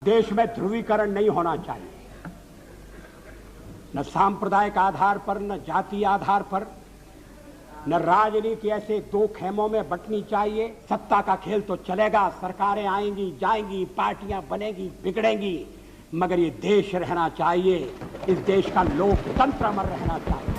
देश में ध्रुवीकरण नहीं होना चाहिए, न सांप्रदायिक आधार पर, न जाति आधार पर, न राजनीति ऐसे दो खेमों में बंटनी चाहिए। सत्ता का खेल तो चलेगा, सरकारें आएंगी जाएंगी, पार्टियां बनेगी बिगड़ेंगी, मगर ये देश रहना चाहिए, इस देश का लोकतंत्र अमर रहना चाहिए।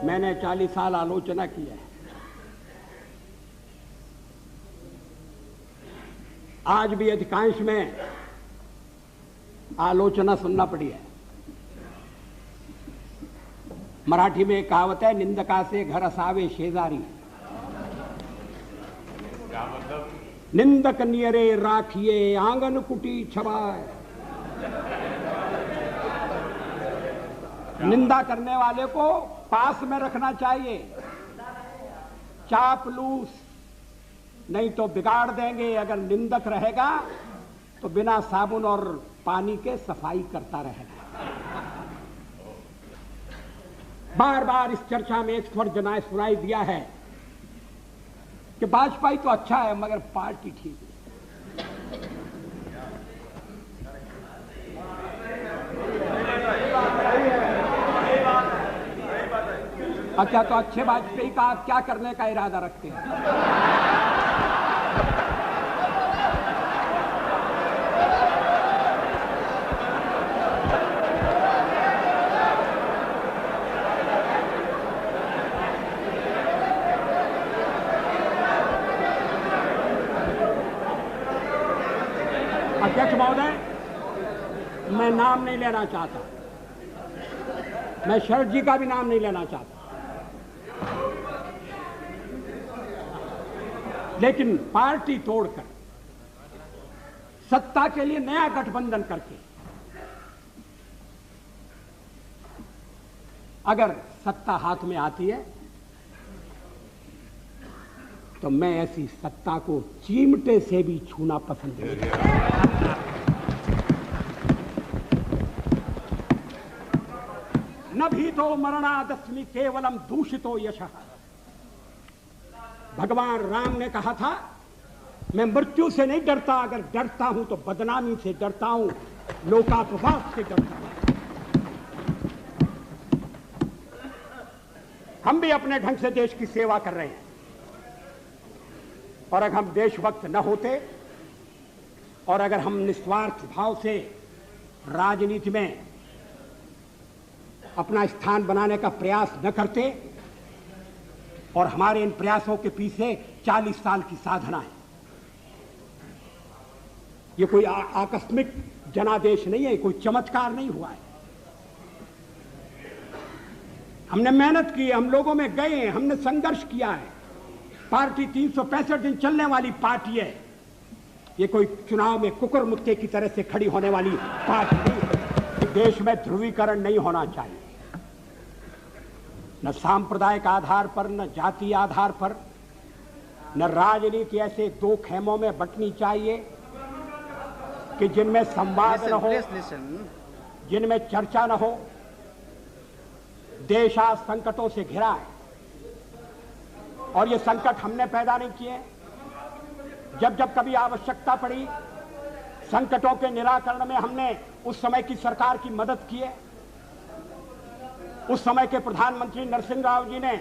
मैंने 40 साल आलोचना की है। आज भी अधिकांश में आलोचना सुनना पड़ी है। मराठी में एक कहावत है, निंदका से घर असावे शेजारी। क्या मतलब? निंदक नियरे राखिए आंगन कुटी छबाए। निंदा करने वाले को पास में रखना चाहिए, चापलूस नहीं तो बिगाड़ देंगे। अगर निंदक रहेगा तो बिना साबुन और पानी के सफाई करता रहेगा। बार बार इस चर्चा में एक स्वर जनाए सुनाई दिया है कि वाजपेयी तो अच्छा है मगर पार्टी ठीक है। अच्छा, तो अच्छे वाजपेयी का आप क्या करने का इरादा रखते हैं? अध्यक्ष महोदय, मैं नाम नहीं लेना चाहता, मैं शरद जी का भी नाम नहीं लेना चाहता, लेकिन पार्टी तोड़कर सत्ता के लिए नया गठबंधन करके अगर सत्ता हाथ में आती है तो मैं ऐसी सत्ता को चिमटे से भी छूना पसंद नहीं करता। न भीतो मरणादस्मि केवलम दूषितो यशः। भगवान राम ने कहा था, मैं मृत्यु से नहीं डरता, अगर डरता हूं तो बदनामी से डरता हूं, लोकापवाद से डरता हूं। हम भी अपने ढंग से देश की सेवा कर रहे हैं, और अगर हम देशभक्त न होते और अगर हम निस्वार्थ भाव से राजनीति में अपना स्थान बनाने का प्रयास न करते, और हमारे इन प्रयासों के पीछे 40 साल की साधना है। ये कोई आकस्मिक जनादेश नहीं है, कोई चमत्कार नहीं हुआ है। हमने मेहनत की, हम लोगों में गए, हमने संघर्ष किया है। पार्टी 365 दिन चलने वाली पार्टी है, ये कोई चुनाव में कुकुर मुत्ते की तरह से खड़ी होने वाली पार्टी नहीं है। देश में ध्रुवीकरण नहीं होना चाहिए, न सांप्रदायिक आधार पर, न जाति आधार पर, न राजनीति ऐसे दो खेमों में बंटनी चाहिए कि जिनमें संवाद न हो, जिनमें चर्चा न हो। देश आज संकटों से घिरा है, और ये संकट हमने पैदा नहीं किए। जब जब कभी आवश्यकता पड़ी, संकटों के निराकरण में हमने उस समय की सरकार की मदद की है। उस समय के प्रधानमंत्री नरसिंह राव जी ने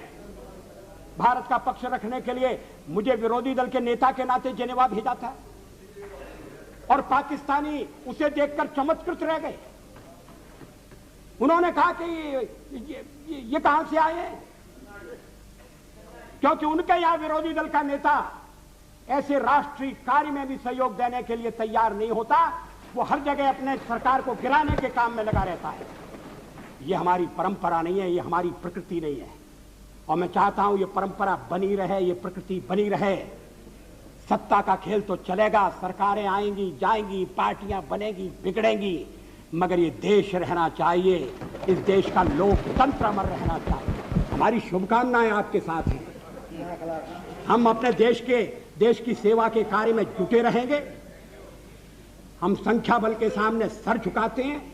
भारत का पक्ष रखने के लिए मुझे विरोधी दल के नेता के नाते जेनेवा भेजा था, और पाकिस्तानी उसे देखकर चमत्कृत रह गए। उन्होंने कहा कि ये कहां से आए हैं, क्योंकि उनके यहां विरोधी दल का नेता ऐसे राष्ट्रीय कार्य में भी सहयोग देने के लिए तैयार नहीं होता। वो हर जगह अपने सरकार को गिराने के काम में लगा रहता है। ये हमारी परंपरा नहीं है, ये हमारी प्रकृति नहीं है। और मैं चाहता हूं ये परंपरा बनी रहे, ये प्रकृति बनी रहे। सत्ता का खेल तो चलेगा, सरकारें आएंगी जाएंगी, पार्टियां बनेगी बिगड़ेंगी, मगर ये देश रहना चाहिए, इस देश का लोकतंत्र अमर रहना चाहिए। हमारी शुभकामनाएं आपके साथ हैं। हम अपने देश की सेवा के कार्य में जुटे रहेंगे। हम संख्या बल के सामने सर झुकाते हैं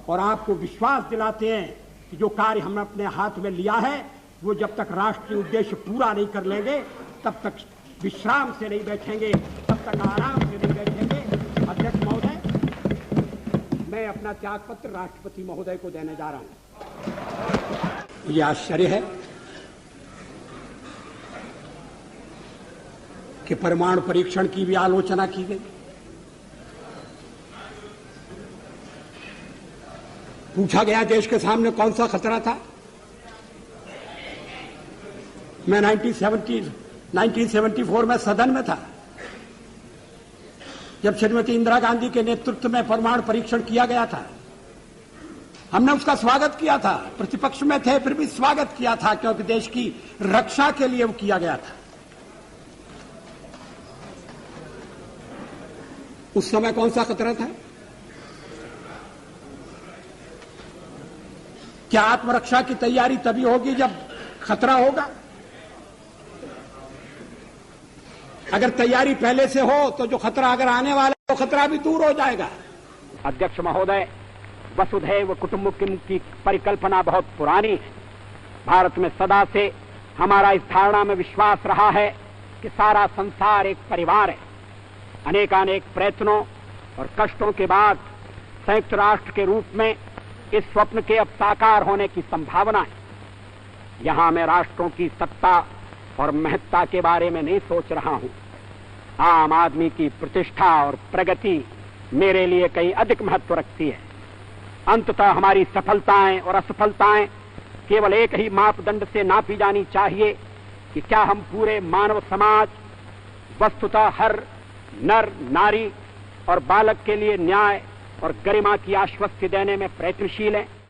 और आपको विश्वास दिलाते हैं कि जो कार्य हमने अपने हाथ में लिया है वो जब तक राष्ट्रीय उद्देश्य पूरा नहीं कर लेंगे तब तक विश्राम से नहीं बैठेंगे, तब तक आराम से नहीं बैठेंगे। अध्यक्ष महोदय, मैं अपना त्यागपत्र राष्ट्रपति महोदय को देने जा रहा हूं। मुझे आश्चर्य है कि परमाणु परीक्षण की भी आलोचना की गई। पूछा गया देश के सामने कौन सा खतरा था। मैं 1974 में सदन में था जब श्रीमती इंदिरा गांधी के नेतृत्व में परमाणु परीक्षण किया गया था। हमने उसका स्वागत किया था, प्रतिपक्ष में थे फिर भी स्वागत किया था, क्योंकि देश की रक्षा के लिए वो किया गया था। उस समय कौन सा खतरा था? क्या आत्मरक्षा की तैयारी तभी होगी जब खतरा होगा? अगर तैयारी पहले से हो तो जो खतरा अगर आने वाला है तो खतरा भी दूर हो जाएगा। अध्यक्ष महोदय, वसुधैव कुटुंबकम की परिकल्पना बहुत पुरानी है। भारत में सदा से हमारा इस धारणा में विश्वास रहा है कि सारा संसार एक परिवार है। अनेकानेक प्रयत्नों और कष्टों के बाद संयुक्त राष्ट्र के रूप में इस स्वप्न के अब साकार होने की संभावना है। यहां मैं राष्ट्रों की सत्ता और महत्ता के बारे में नहीं सोच रहा हूं। आम आदमी की प्रतिष्ठा और प्रगति मेरे लिए कहीं अधिक महत्व रखती है। अंततः हमारी सफलताएं और असफलताएं केवल एक ही मापदंड से नापी जानी चाहिए कि क्या हम पूरे मानव समाज, वस्तुतः हर नर नारी और बालक के लिए न्याय और गरिमा की आश्वस्ति देने में प्रयत्नशील हैं।